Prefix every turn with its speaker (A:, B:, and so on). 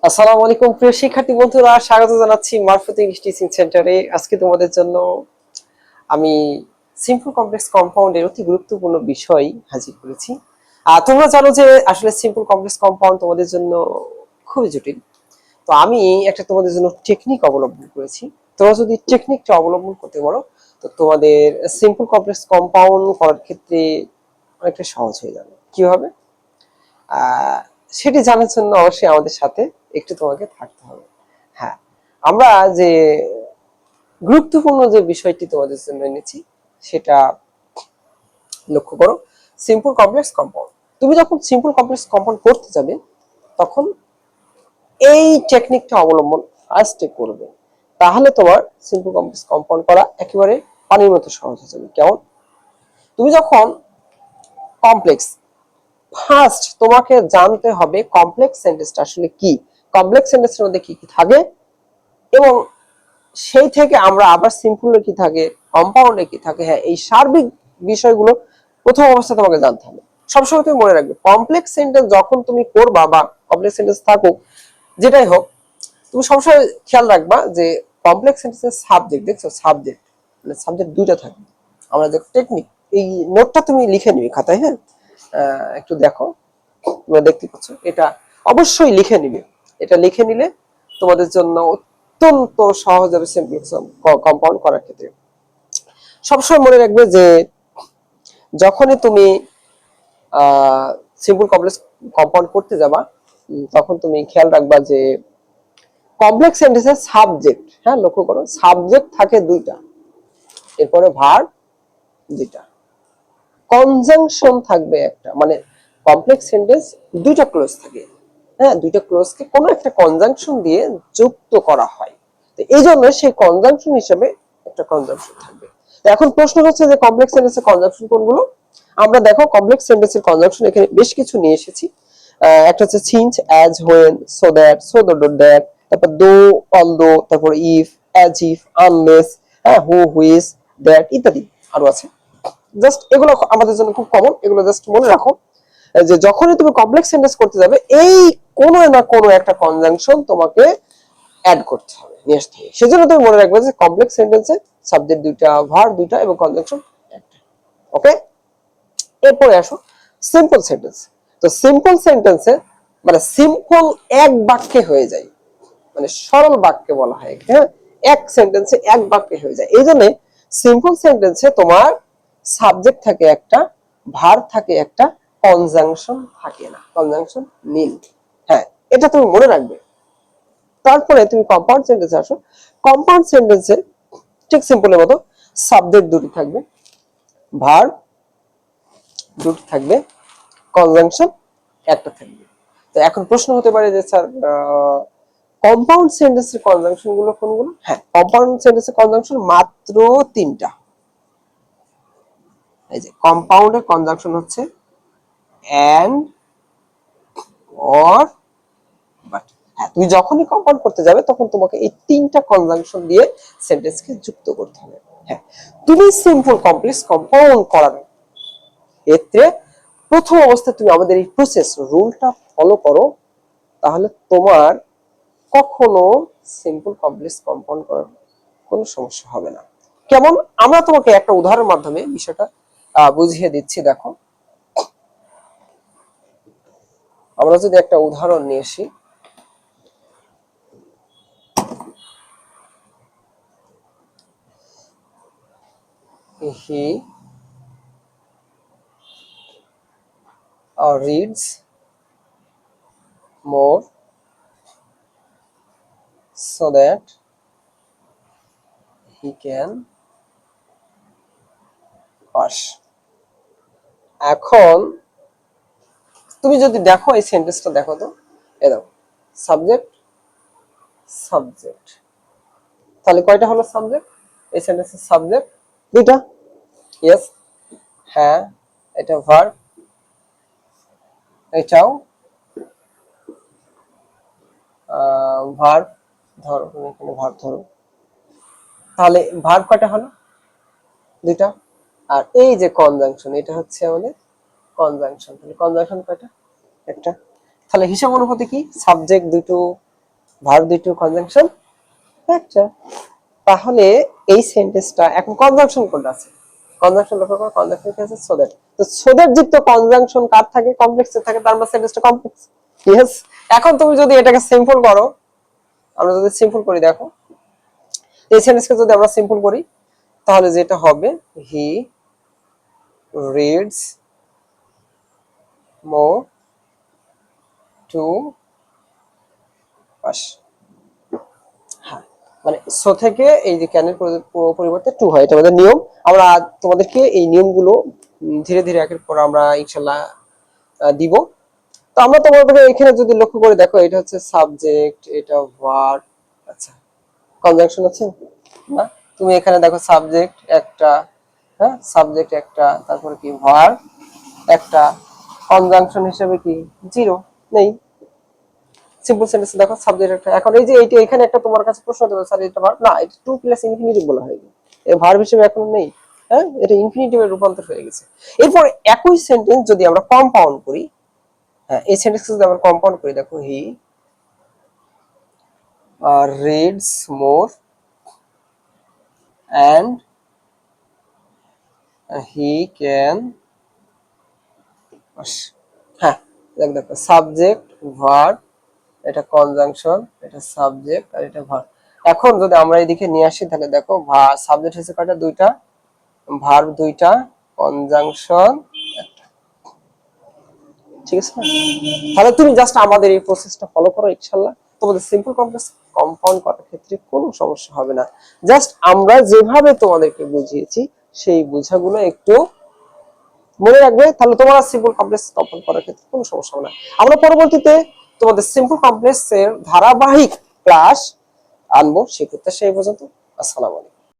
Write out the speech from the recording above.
A: আসসালামু আলাইকুম প্রিয় শিক্ষার্থী বন্ধুরা, স্বাগত জানাচ্ছি মারফত ইংলিশ টিচিং সেন্টারে। আজকে তোমাদের জন্য আমি সিম্পল কমপ্লেক্স কম্পাউন্ডের অতি গুরুত্বপূর্ণ বিষয় হাজির করেছি। তোমরা জানো যে আসলে সিম্পল কমপ্লেক্স কম্পাউন্ড তোমাদের জন্য খুবই জটিল। তো আমি একটা তোমাদের জন্য টেকনিক অবলম্বন করেছি। তোমরা যদি টেকনিকটা অবলম্বন করতে পারো তো তোমাদের সিম্পল কমপ্লেক্স কম্পাউন্ড করার ক্ষেত্রে অনেকটা সহজ হয়ে যাবে। কিভাবে সেটি জানার জন্য অবশ্যই আমাদের সাথে একটু তোমাকে থাকতে হবে। হ্যাঁ, আমরা যে গুরুত্বপূর্ণ যে বিষয়টি তোমাদের জন্য এনেছি সেটা লক্ষ্য করো। সিম্পল কমপ্লেক্স কম্পাউন্ড, তুমি যখন সিম্পল কমপ্লেক্স কম্পাউন্ড করতে যাবে তখন এই টেকনিকটা অবলম্বন ফার্স্টে করবে, তাহলে তোমার সিম্পল কমপ্লেক্স কম্পাউন্ড করা একেবারে পানির মতো সহজ হয়ে যাবে। কেমন? তুমি যখন কমপ্লেক্স, ফার্স্ট তোমাকে জানতে হবে কমপ্লেক্স সেন্টেন্সটা আসলে কি, কমপ্লেক্স সেন্টেন্সের মধ্যে কি কি থাকে, এবং সেই থেকে আমরা আবার সিম্পলে কি থাকে, কম্পাউন্ডে কি থাকে। হ্যাঁ, এই সার্বিক বিষয়গুলো প্রথম অবস্থায় তোমাকে জানতে হবে। সবসময় তুমি মনে রাখবে কমপ্লেক্স সেন্টেন্স যখন তুমি করবা বা কমপ্লেক্স সেন্টেন্স থাকুক যেটাই হোক, তুমি সবসময় খেয়াল রাখবা যে কমপ্লেক্স সেন্টেন্সের সাবজেক্ট, দেখছো সাবজেক্ট মানে সাবজেক্ট দুইটা থাকে। আমরা যে টেকনিক, এই নোটটা তুমি লিখে নিবে খাতায়। হ্যাঁ, একটু দেখো, তোমরা দেখতে পাচ্ছ, এটা অবশ্যই লিখে নিবে। এটা লিখে নিলে তোমাদের জন্য অত্যন্ত সহজ হবে সিম্পল কম্পাউন্ড করার ক্ষেত্রে। সবসময় মনে রাখবে যে যখনই তুমি সিম্পল কমপ্লেক্স কম্পাউন্ড করতে যাবা তখন তুমি খেয়াল রাখবা যে কমপ্লেক্স সেন্টেন্সের সাবজেক্ট, হ্যাঁ লক্ষ্য করো, সাবজেক্ট থাকে দুইটা, এরপরে ভার্ব দুইটা, কনজাংশন থাকবে একটা, মানে কমপ্লেক্স সেন্টেন্স দুইটা ক্লোজ থাকে। হ্যাঁ, দুইটা ক্লোজকে কোনো একটা কনজাংশন দিয়ে যুক্ত করা হয়, তো এই জন্য সেই কনজাংশন হিসেবে একটা কনজাংশন থাকবে। তো এখন প্রশ্ন হচ্ছে যে কমপ্লেক্স সেন্টেন্সের কনজাংশন কোনগুলো? আমরা দেখো কমপ্লেক্স সেন্টেন্সের কনজাংশন এখানে বেশ কিছু নিয়ে এসেছি। একটা হচ্ছে since, as, when, so that, so that, তারপর দো, অলদো, তারপর ইফ, অ্যাজ ইফ, আনলেস, হ্যাঁ, হু, হুইজ, দ্যাট ইত্যাদি আরো আছে। জাস্ট এগুলো আমাদের জন্য খুব কমন, এগুলো জাস্ট মনে রাখো যে যখনই তুমি কমপ্লেক্স সেন্টেন্স করতে যাবে এই কোনো না কোনো একটা কনজাংশন তোমাকে অ্যাড করতে হবে, নিয়ে আসতে হবে। সেজন্য তুমি মনে রাখবে যে কমপ্লেক্স সেন্টেন্সে সাবজেক্ট দুইটা, ভার্ব দুইটা এবং কনজাংশন একটা। ওকে, এরপরে আসো সিম্পল সেন্টেন্স। তো সিম্পল সেন্টেন্সে মানে সিম্পল এক বাক্যে হয়ে যায়, মানে সরল বাক্যে বলা হয়। হ্যাঁ, এক সেন্টেন্সে এক বাক্যে হয়ে যায়। এই জন্য সিম্পল সেন্টেন্সে তোমার সাবজেক্ট থাকে একটা, ভার্ব থাকে একটা, কনজাংশন থাকে না, কনজাংশন নীল। হ্যাঁ, এটা তুমি মনে রাখবে। তারপরে তুমি কম্পাউন্ড সেন্টেন্সে আসো। কম্পাউন্ড সেন্টেন্সে ঠিক সিম্পলের মতো সাবজেক্ট দুটি থাকবে, ভার্ব দুটি থাকবে, কনজাংশন একটা থাকবে। তো এখন প্রশ্ন হতে পারে যে স্যার কম্পাউন্ড সেন্টেন্সের কনজাংশন গুলো কোনগুলো? হ্যাঁ, কম্পাউন্ড সেন্টেন্সের কনজাংশন মাত্র তিনটা। এই যে কম্পাউন্ডের কনজাংশন হচ্ছে এন্ড, অর, বাট। হ্যাঁ, তুমি যখনই কম্পাউন্ড করতে যাবে তখন তোমাকে এই তিনটা কনজাংশন দিয়ে সেন্টেন্সকে যুক্ত করতে হবে। হ্যাঁ, তুমি সিম্পল কমপ্লেক্স কম্পাউন্ড করার ক্ষেত্রে প্রথম অবস্থায় তুমি আমাদের এই প্রসেস রুলটা ফলো করো, তাহলে তোমার কখনো সিম্পল কমপ্লেক্স কম্পাউন্ড করার কোনো সমস্যা হবে না। কেমন? আমরা তোমাকে একটা উদাহরণের মাধ্যমে বিষয়টা বুঝিয়ে দিচ্ছি। দেখো, আমরা যদি একটা উদাহরণ নিয়ে আসি, হি reads more so that he can pass. এখন তুমি যদি দেখো এই সেন্টেন্সটা দেখো তো, এই দেখো সাবজেক্ট সাবজেক্ট, তাহলে কয়টা হলো সাবজেক্ট? এই সেন্টেন্সের সাবজেক্ট দুইটা। ইয়েস, হ্যাঁ, এটা ভার্ব, এটাও ভার্ব। ধরো তুমি এখানে ভার্ব ধরো, তাহলে ভার্ব কয়টা হলো? দুইটা। আর এই যে কনজাংশন, এটা হচ্ছে আমাদের কনজাংশন, তাহলে কনজাংশন কয়টা? একটা। তাহলে হিসাব অনুপাতে কি সাবজেক্ট দুটো, ভার্ব দুইটো কনজাংশন একটা। তাহলে এই সেন্টেন্সটা এখন কনজাংশন কোনটা আছে? কনজাংশন লক্ষ্য করো, কনজাংশন কি আছে? So that. তো সো দ্যাট যুক্ত কনজাংশন কার থাকে? কমপ্লেক্সে থাকে, তার মানে সেন্টেন্সটা কমপ্লেক্স। ইয়েস। এখন তুমি যদি এটাকে সিম্পল করো, আমরা যদি সিম্পল করি, দেখো এই সেন্টেন্সকে যদি আমরা সিম্পল করি তাহলে যেটা হবে, he reads more to pass. হ্যাঁ, মানে সো থেকে এই যে ক্যানের পরিবর্তে টু হয়, এটা আমাদের নিয়ম। আমরা তোমাদেরকে এই নিয়মগুলো ধীরে ধীরে একের পর আমরা ইনশাল্লাহ দিব। তো আমরা তোমাদের এখানে যদি লক্ষ্য করে দেখো, এটা হচ্ছে সাবজেক্ট, এটা ভার্ব, আচ্ছা কনজাংশন আছে না? তুমি এখানে দেখো সাবজেক্ট একটা, হ্যাঁ সাবজেক্ট একটা, তারপরে কি ভার্ব একটা, কনজাংশন হিসেবে কি জিরো নেই। সিম্পল সেন্টেন্স দেখো সাবজেক্ট একটা। এখন এই যে এইটা এখানে একটা তোমার কাছে প্রশ্ন দেবে, স্যার এটা ভার্ব না, এটা টু প্লাস ইনফিনিটিভ বলা হয়, এই ভার্ব হিসেবে এখন নেই, হ্যাঁ এটা ইনফিনিটিভে রূপান্তর হয়ে গেছে। এরপর একই সেন্টেন্স যদি আমরা কম্পাউন্ড করি, হ্যাঁ এই সেন্টেন্স যদি আমরা কম্পাউন্ড করি, দেখো হি reads more and he can, হ্যাঁ দেখো সাবজেক্ট ভার্ব, এটা কনজাংশন, এটা সাবজেক্ট আর এটা ভার্ব। এখন যদি আমরা এদিকে নিয়ে আসি তাহলে দেখো সাবজেক্ট হচ্ছে কয়টা? দুইটা, ভার্ব দুইটা, কনজাংশন একটা। ঠিক আছে না? তাহলে তুমি জাস্ট আমাদের এই প্রসেসটা ফলো করো, ইনশাআল্লাহ তোমাদের সিম্পল কমপ্লেক্স কম্পাউন্ড করার ক্ষেত্রে কোনো সমস্যা হবে না। জাস্ট আমরা যেভাবে তোমাদেরকে বুঝিয়েছি সেই বোঝাগুলো একটু মনে রাখবে, তাহলে তোমার সিম্পল কমপ্লেক্স কম্পাউন্ড করার ক্ষেত্রে কোনো সমস্যা হবে না। আমরা পরবর্তীতে তোমাদের সিম্পল কমপ্লেক্সের ধারাবাহিক ক্লাস আনবো, সেই প্রত্যাশা এই পর্যন্ত। আসসালামু আলাইকুম।